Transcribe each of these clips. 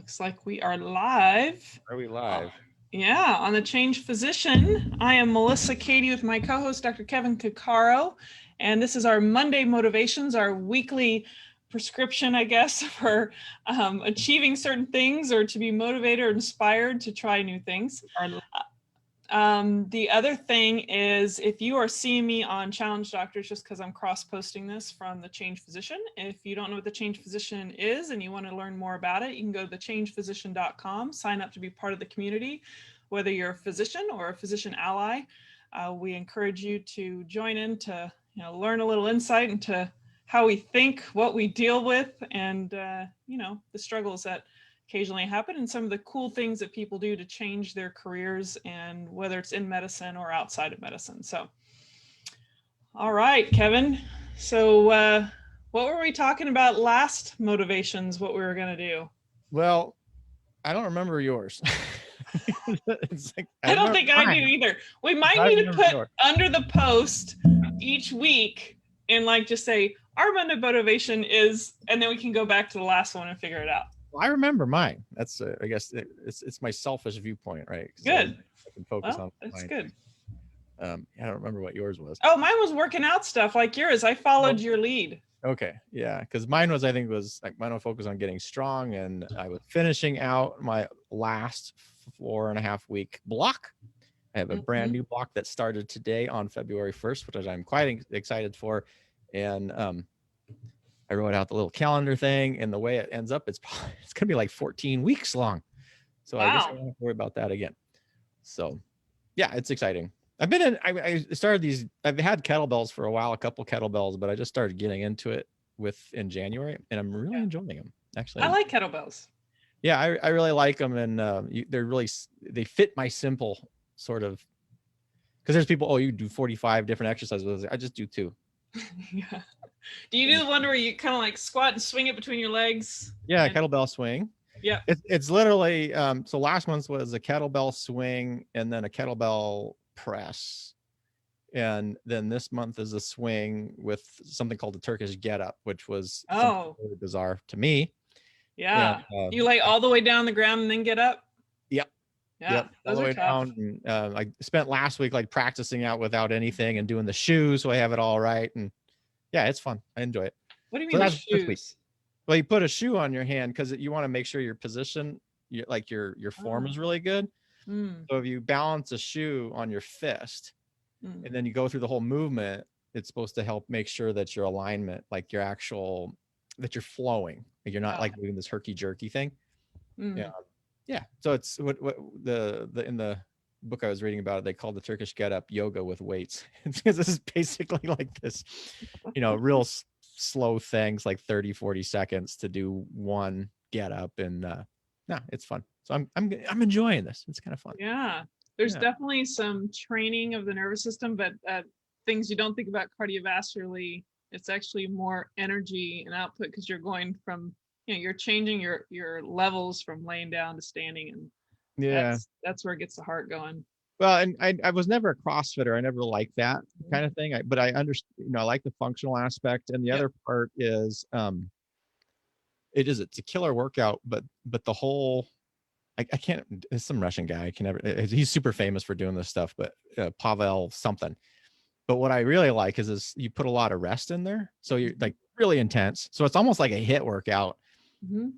Looks like we are live. Are we live? Yeah, on the Change Physician. I am Melissa Cady with my co-host, Dr. Kevin Cuccaro, and this is our Monday Motivations, our weekly prescription, I guess, for achieving certain things or to be motivated or inspired to try new things. The other thing is, if you are seeing me on Challenge Doctors, just because I'm cross-posting this from the Change Physician, if you don't know what the Change Physician is and you want to learn more about it, you can go to thechangephysician.com, sign up to be part of the community, whether you're a physician or a physician ally. We encourage you to join in to learn a little insight into how we think, what we deal with, and the struggles that occasionally happen and some of the cool things that people do to change their careers, and whether it's in medicine or outside of medicine. So, all right, Kevin. So what were we talking about last motivations, what we were going to do? Well, I don't remember yours. It's like, I don't think mine. I do either. We might need to put yours under the post each week and just say our Monday motivation is, and then we can go back to the last one and figure it out. Well, I remember mine. That's I guess it's my selfish viewpoint, right? Good. I can focus on that's mine. Good. I don't remember what yours was. Oh, mine was working out stuff like yours. I followed your lead. Okay, yeah, because mine was, I think, was like mine was focused on getting strong, and I was finishing out my last 4.5 week block. I have a brand new block that started today on February 1st, which I'm quite excited for, and I wrote out the little calendar thing, and the way it ends up, it's gonna be like 14 weeks long. So I guess I don't have to worry about that again. So yeah, it's exciting. I started these, I've had kettlebells for a while, a couple kettlebells, but I just started getting into it in January, and I'm really enjoying them. Actually, I like kettlebells. Yeah, I really like them, and they fit my simple sort of, because there's people, you do 45 different exercises. I just do 2. Yeah. Do you do the one where you kind of like squat and swing it between your legs? Yeah, kettlebell swing. Yeah. It's literally, so last month was a kettlebell swing and then a kettlebell press. And then this month is a swing with something called the Turkish get up, which was really bizarre to me. Yeah. And, you lay all the way down the ground and then get up? Yep. Yeah. Yep. All the way down. And, I spent last week practicing out without anything and doing the shoes, so I have it all right. And yeah, it's fun. I enjoy it. What do you mean the shoes? Well, you put a shoe on your hand because you want to make sure your position, your form is really good. So if you balance a shoe on your fist and then you go through the whole movement, it's supposed to help make sure that your alignment, that you're flowing, you're not doing this herky jerky thing. Yeah. So it's what in the book I was reading about it, they called the Turkish get up yoga with weights, because this is basically like this, real slow things, like 30-40 seconds to do one get up, and it's fun. So I'm enjoying this. It's kind of fun. Yeah, there's definitely some training of the nervous system, but things you don't think about cardiovascularly, it's actually more energy and output, because you're going from, you're changing your levels from laying down to standing, and that's where it gets the heart going. Well, and I was never a CrossFitter. I never liked that kind of thing. But I understand, I like the functional aspect. And the other part is, it's a killer workout, but the whole, I can't, it's some Russian guy. He's super famous for doing this stuff, but Pavel something. But what I really like is you put a lot of rest in there. So you're really intense. So it's almost like a HIIT workout,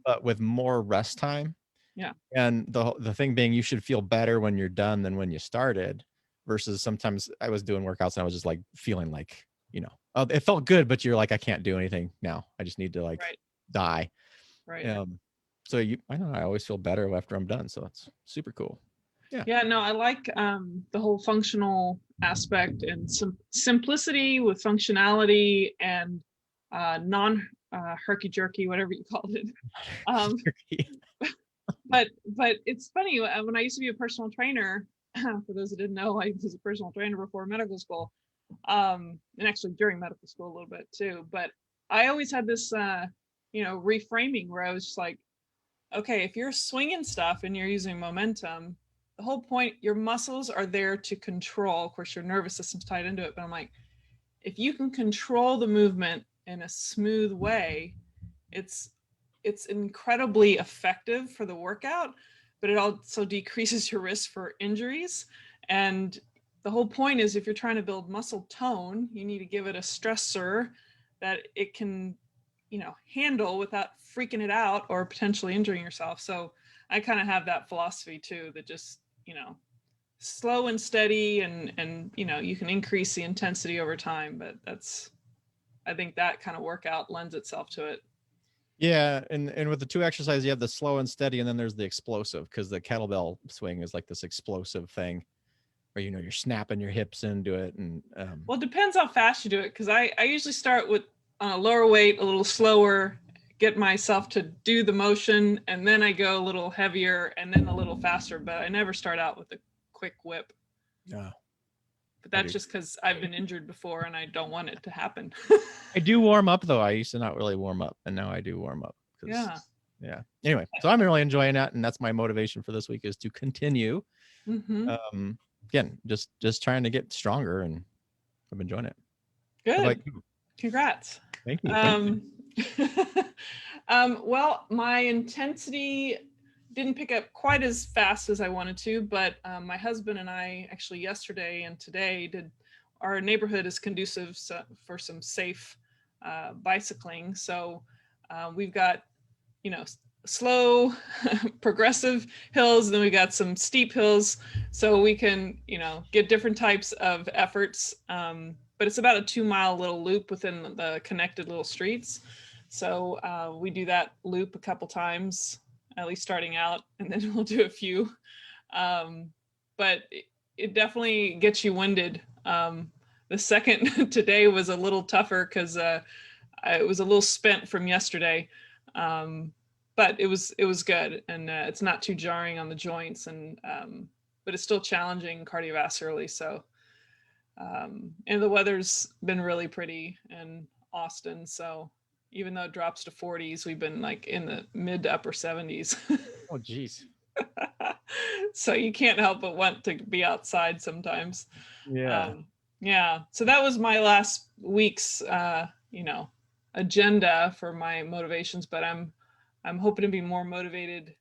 but with more rest time. Yeah. And the thing being, you should feel better when you're done than when you started, versus sometimes I was doing workouts and I was just feeling it felt good, but you're I can't do anything now. I just need to die. Right. So I don't know, I always feel better after I'm done. So it's super cool. Yeah. Yeah, no, I like the whole functional aspect and simplicity with functionality and non herky jerky, whatever you called it. But it's funny, when I used to be a personal trainer, for those that didn't know, I was a personal trainer before medical school, and actually during medical school a little bit too. But I always had this, reframing where I was just okay, if you're swinging stuff and you're using momentum, the whole point, your muscles are there to control. Of course, your nervous system's tied into it, but I'm if you can control the movement in a smooth way, it's it's incredibly effective for the workout, but it also decreases your risk for injuries. And the whole point is, if you're trying to build muscle tone, you need to give it a stressor that it can, handle without freaking it out or potentially injuring yourself. So I kind of have that philosophy too, that just, slow and steady, and you can increase the intensity over time, but I think that kind of workout lends itself to it. Yeah, and with the two exercises, you have the slow and steady, and then there's the explosive, because the kettlebell swing is like this explosive thing where you're snapping your hips into it. And well, it depends how fast you do it, because I usually start with lower weight, a little slower, get myself to do the motion, and then I go a little heavier and then a little faster, but I never start out with a quick whip. No. But that's just because I've been injured before and I don't want it to happen. I do warm up, though. I used to not really warm up, and now I do warm up. Yeah. Anyway, so I'm really enjoying that, and that's my motivation for this week, is to continue. Mm-hmm. Again, just trying to get stronger, and I'm enjoying it. Good. Congrats. Thank you. Well, my intensity didn't pick up quite as fast as I wanted to, but my husband and I actually yesterday and today our neighborhood is conducive for some safe bicycling. So we've got, slow progressive hills, and then we got some steep hills, so we can, get different types of efforts. But it's about a 2-mile little loop within the connected little streets. So we do that loop a couple times, at least starting out, and then we'll do a few. But it definitely gets you winded. The second today was a little tougher because it was a little spent from yesterday. But it was good, and it's not too jarring on the joints, and but it's still challenging cardiovascularly. So and the weather's been really pretty in Austin, so even though it drops to 40s, we've been like in the mid to upper 70s. Oh, geez. So you can't help but want to be outside sometimes. Yeah. Yeah. So that was my last week's, agenda for my motivations, but I'm hoping to be more motivated,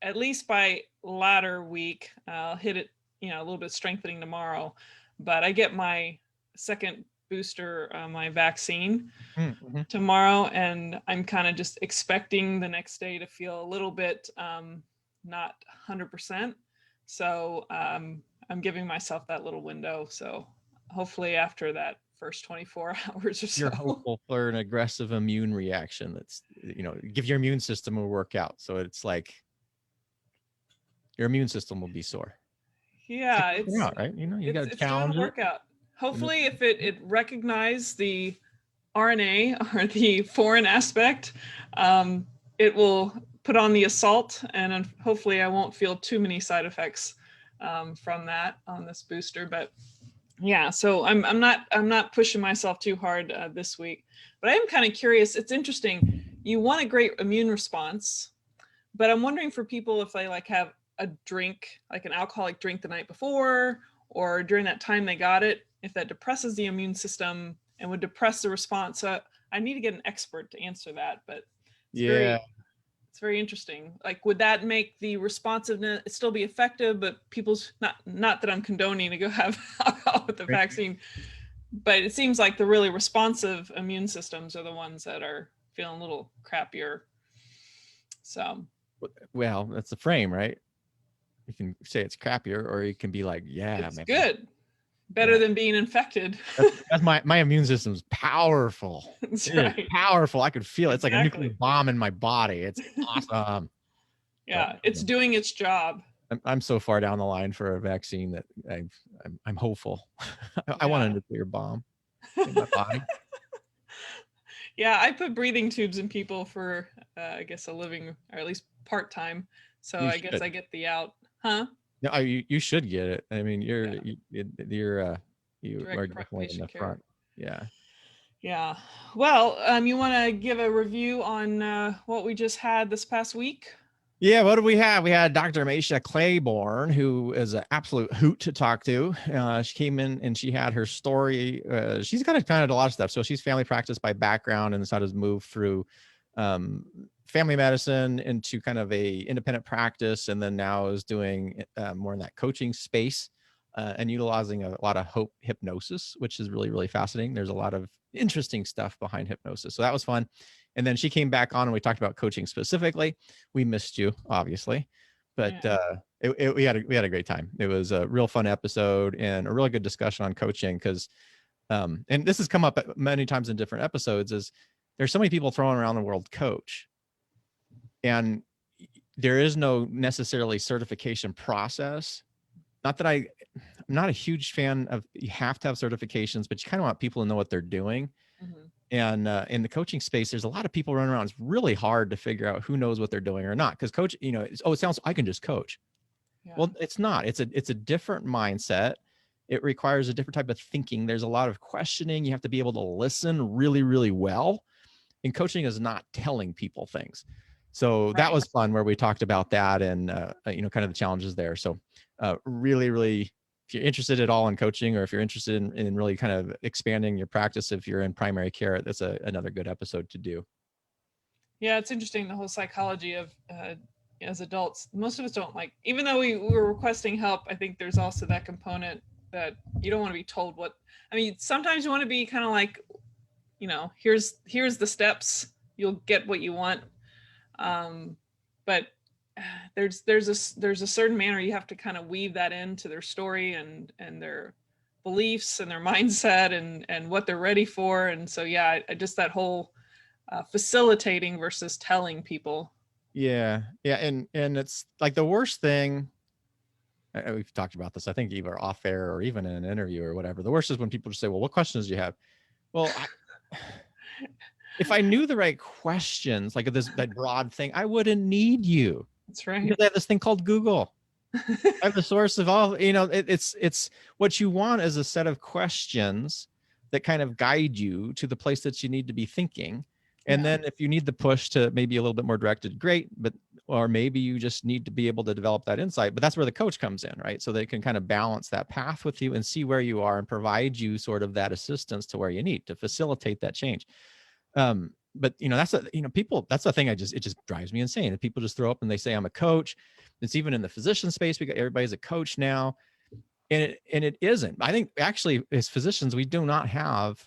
at least by latter week. I'll hit it, a little bit strengthening tomorrow, but I get my second booster, my vaccine tomorrow, and I'm kind of just expecting the next day to feel a little bit not 100%. So I'm giving myself that little window. So hopefully after that first 24 hours or so. You're hopeful for an aggressive immune reaction that's, give your immune system a workout. So it's like your immune system will be sore. Yeah, it's out, right? You got to challenge it. Workout. Hopefully, if it recognizes the RNA or the foreign aspect, it will put on the assault, and hopefully I won't feel too many side effects from that on this booster. But yeah, so I'm not pushing myself too hard this week, but I am kind of curious. It's interesting. You want a great immune response, but I'm wondering for people if they like have a drink, like an alcoholic drink the night before or during that time they got it, if that depresses the immune system and would depress the response. So I need to get an expert to answer that, but it's very interesting. Like, would that make the responsiveness still be effective, but people's not that I'm condoning to go have alcohol with the vaccine, but it seems like the really responsive immune systems are the ones that are feeling a little crappier. So, well, that's the frame, right? You can say it's crappier, or you can be like, yeah, it's good. Better than being infected. That's my immune system's powerful. It's powerful. I could feel it. It's like a nuclear bomb in my body. It's awesome. Yeah, it's doing its job. I'm so far down the line for a vaccine that I'm hopeful. I want a nuclear bomb in my body. Yeah, I put breathing tubes in people for I guess a living, or at least part-time. So I guess I get the out. Huh? No, you should get it. I mean, you are definitely in the front. Yeah. Yeah. Well, you want to give a review on what we just had this past week? Yeah, what did we have? We had Dr. Maisha Claiborne, who is an absolute hoot to talk to. She came in and she had her story. She's kind of a lot of stuff. So she's family practice by background and decided to move through family medicine into kind of a independent practice, and then now is doing more in that coaching space, and utilizing a lot of hypnosis, which is really, really fascinating. There's a lot of interesting stuff behind hypnosis. So that was fun. And then she came back on and we talked about coaching specifically. We missed you, obviously, but we had a great time. It was a real fun episode and a really good discussion on coaching, because and this has come up many times in different episodes, is there's so many people throwing around the word coach, and there is no necessarily certification process. Not that I'm not a huge fan of, you have to have certifications, but you kind of want people to know what they're doing. Mm-hmm. And in the coaching space, there's a lot of people running around. It's really hard to figure out who knows what they're doing or not. Because coach, it sounds, I can just coach. Yeah. Well, it's not. It's a different mindset. It requires a different type of thinking. There's a lot of questioning. You have to be able to listen really, really well. And coaching is not telling people things. So that was fun, where we talked about that and, kind of the challenges there. So really, really, if you're interested at all in coaching, or if you're interested in really kind of expanding your practice, if you're in primary care, that's another good episode to do. Yeah, it's interesting, the whole psychology of as adults. Most of us don't like, even though we were requesting help, I think there's also that component that you don't want to be told what, I mean, sometimes you want to be kind of like, here's the steps, you'll get what you want. But there's a certain manner you have to kind of weave that into their story and their beliefs and their mindset and what they're ready for. And so, yeah, just that whole facilitating versus telling people. Yeah. And it's like the worst thing. We've talked about this, I think, either off air or even in an interview or whatever. The worst is when people just say, well, what questions do you have? Well, if I knew the right questions, like that broad thing, I wouldn't need you. That's right. Because I have this thing called Google. I have the source of all, it's what you want is a set of questions that kind of guide you to the place that you need to be thinking. And then if you need the push to maybe a little bit more directed, great. Or maybe you just need to be able to develop that insight, but that's where the coach comes in, right? So they can kind of balance that path with you and see where you are and provide you sort of that assistance to where you need to facilitate that change. But that's people, that's the thing. it just drives me insane. If people just throw up and they say, I'm a coach. It's even in the physician space, everybody's a coach now. And it isn't. I think actually as physicians, we do not have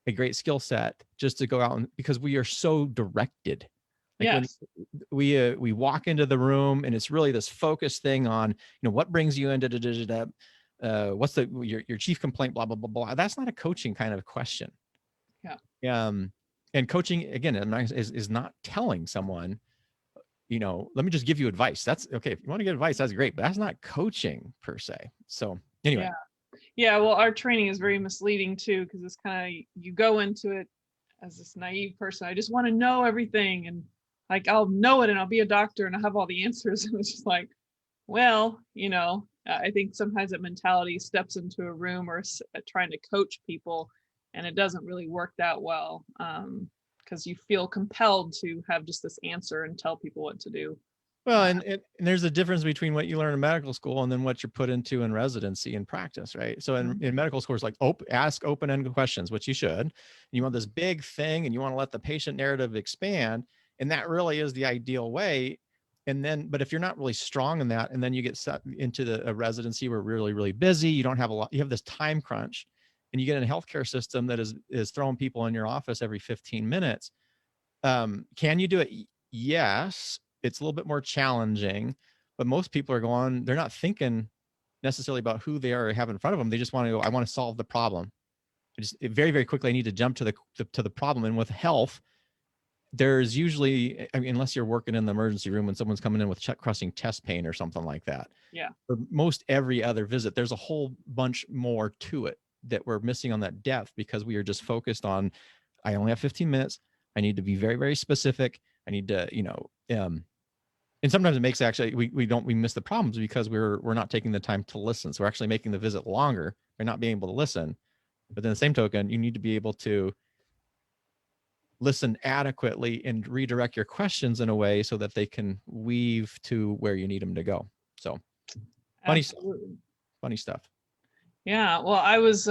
a great skill set just to go out because we are so directed. Like yes. When we walk into the room and it's really this focused thing on, what brings you into what's your chief complaint, blah, blah, blah, blah. That's not a coaching kind of question. Yeah. And coaching, again, is not telling someone, let me just give you advice. That's okay. If you want to get advice, that's great, but that's not coaching per se. So anyway. Yeah. Well, our training is very misleading too, because it's kind of, you go into it as this naive person. I just want to know everything. And like, I'll know it and I'll be a doctor and I'll have all the answers. And it's just like, well, I think sometimes that mentality steps into a room or trying to coach people, and it doesn't really work that well, because you feel compelled to have just this answer and tell people what to do. Well, and there's a difference between what you learn in medical school and then what you're put into in residency and practice, right? So in medical school, it's like, ask open-ended questions, which you should. You want this big thing and you want to let the patient narrative expand. And that really is the ideal way. But if you're not really strong in that, and then you get set into a residency where we're really, really busy, you don't have a lot, you have this time crunch, and you get in a healthcare system that is throwing people in your office every 15 minutes. Can you do it? Yes. It's a little bit more challenging, but most people they're not thinking necessarily about who they have in front of them. They just want to go, I want to solve the problem. Very, very quickly, I need to jump to the problem. And with health, there's usually, unless you're working in the emergency room and someone's coming in with crushing chest pain or something like that. Yeah. For most every other visit, there's a whole bunch more to it that we're missing on that depth, because we are just focused on, I only have 15 minutes. I need to be very, very specific. I need to, and sometimes it makes we miss the problems because we're not taking the time to listen. So we're actually making the visit longer by not being able to listen. But then the same token, you need to be able to listen adequately and redirect your questions in a way so that they can weave to where you need them to go. So funny stuff. Yeah. Well, I was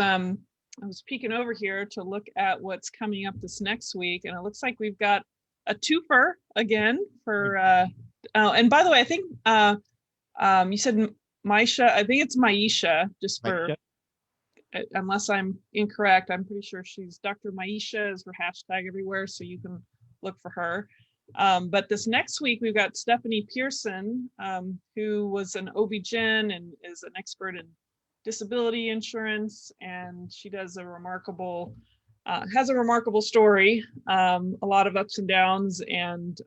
peeking over here to look at what's coming up this next week, and it looks like we've got a twofer again for, and by the way, I think you said Maisha. I think it's Maisha, just for, unless I'm incorrect, I'm pretty sure she's Dr. Maisha is her hashtag everywhere, so you can look for her. But this next week, we've got Stephanie Pearson, who was an OB-GYN and is an expert in disability insurance, and she does a remarkable, has a remarkable story, a lot of ups and downs, and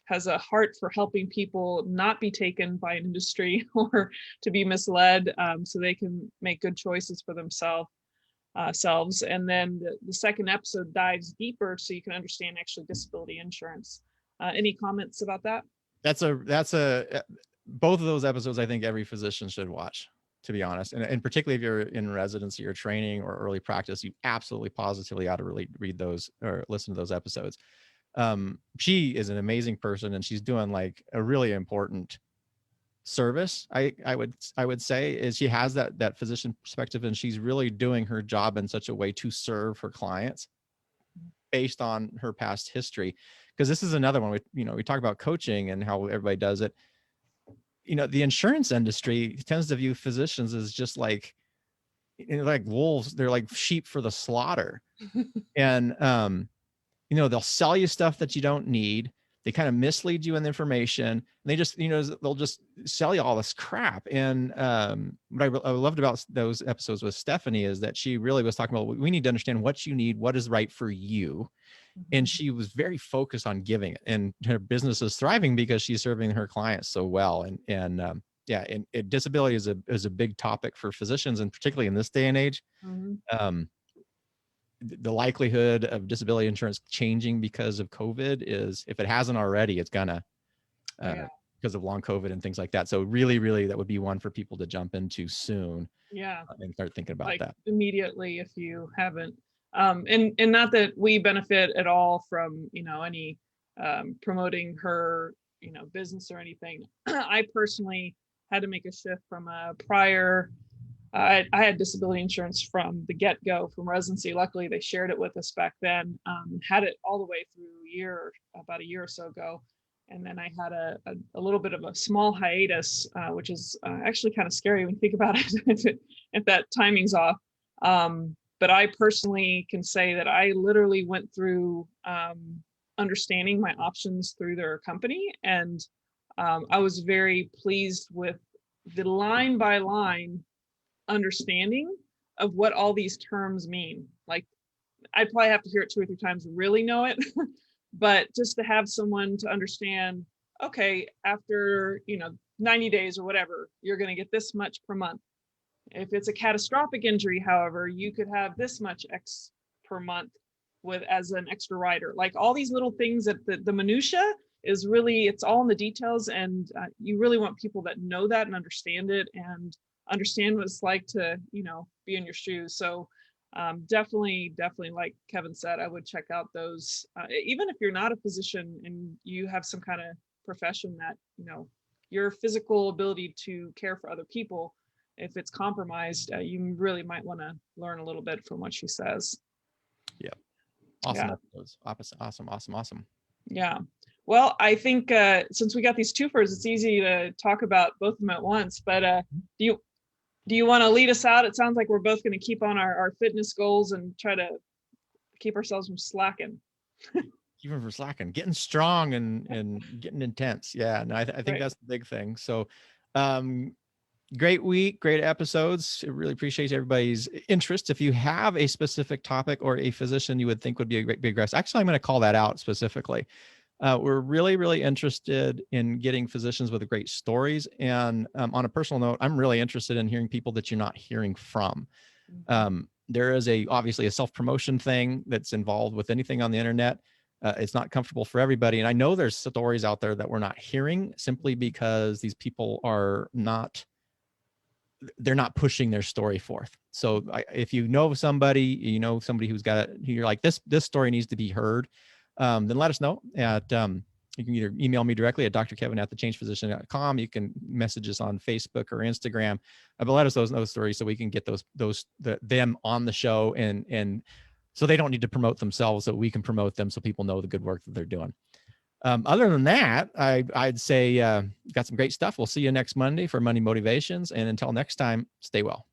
has a heart for helping people not be taken by an industry or to be misled, so they can make good choices for themselves. And then the second episode dives deeper so you can understand actually disability insurance. Any comments about that? That's both of those episodes I think every physician should watch, to be honest. And particularly if you're in residency or training or early practice, you absolutely positively ought to really read those or listen to those episodes. She is an amazing person, and she's doing like a really important service. I would say is she has that physician perspective, and she's really doing her job in such a way to serve her clients based on her past history. Because this is another one, we talk about coaching and how everybody does it. The insurance industry tends to view physicians as just like wolves. They're like sheep for the slaughter. And they'll sell you stuff that you don't need. They kind of mislead you in the information, and they just, they'll just sell you all this crap. And what I loved about those episodes with Stephanie is that she really was talking about, we need to understand what you need, what is right for you. And she was very focused on giving it, and her business is thriving because she's serving her clients so well. And disability is a big topic for physicians, and particularly in this day and age. The likelihood of disability insurance changing because of COVID is, if it hasn't already, it's gonna, because of long COVID and things like that. So really, really, that would be one for people to jump into soon. Yeah. And start thinking about that immediately if you haven't. And not that we benefit at all from, any promoting her, business or anything. I personally had to make a shift from a prior, I had disability insurance from the get-go, from residency. Luckily, they shared it with us back then. Had it all the way through about a year or so ago. And then I had a little bit of a small hiatus, which is actually kind of scary when you think about it, if that timing's off. But I personally can say that I literally went through understanding my options through their company. And I was very pleased with the line by line understanding of what all these terms mean. Like, I'd probably have to hear it 2 or 3 times to really know it. But just to have someone to understand, okay, after 90 days or whatever, you're going to get this much per month. If it's a catastrophic injury, however, you could have this much X per month as an extra rider. Like all these little things that the minutia is really, it's all in the details, and you really want people that know that and understand it and understand what it's like to be in your shoes. So definitely, like Kevin said, I would check out those, even if you're not a physician and you have some kind of profession that your physical ability to care for other people, if it's compromised, you really might want to learn a little bit from what she says. Yeah. Awesome. Awesome. Yeah. Well, I think since we got these twofers, it's easy to talk about both of them at once. But do you want to lead us out? It sounds like we're both going to keep on our fitness goals and try to keep ourselves from slacking. Even for slacking, getting strong and getting intense. Yeah, no, I think that's the big thing. So great week, great episodes. I really appreciate everybody's interest. If you have a specific topic or a physician you would think would be a great big guest, actually, I'm going to call that out specifically. We're really, really interested in getting physicians with great stories. And on a personal note, I'm really interested in hearing people that you're not hearing from. There is obviously a self-promotion thing that's involved with anything on the internet. It's not comfortable for everybody. And I know there's stories out there that we're not hearing simply because these people they're not pushing their story forth. So if you know somebody, who's you're like, this story needs to be heard, then let us know you can either email me directly at drkevin@thechangedphysician.com. You can message us on Facebook or Instagram, but let us know those stories so we can get them on the show and So they don't need to promote themselves, so we can promote them so people know the good work that they're doing. Other than that, I'd say got some great stuff. We'll see you next Monday for Monday Motivations. And until next time, stay well.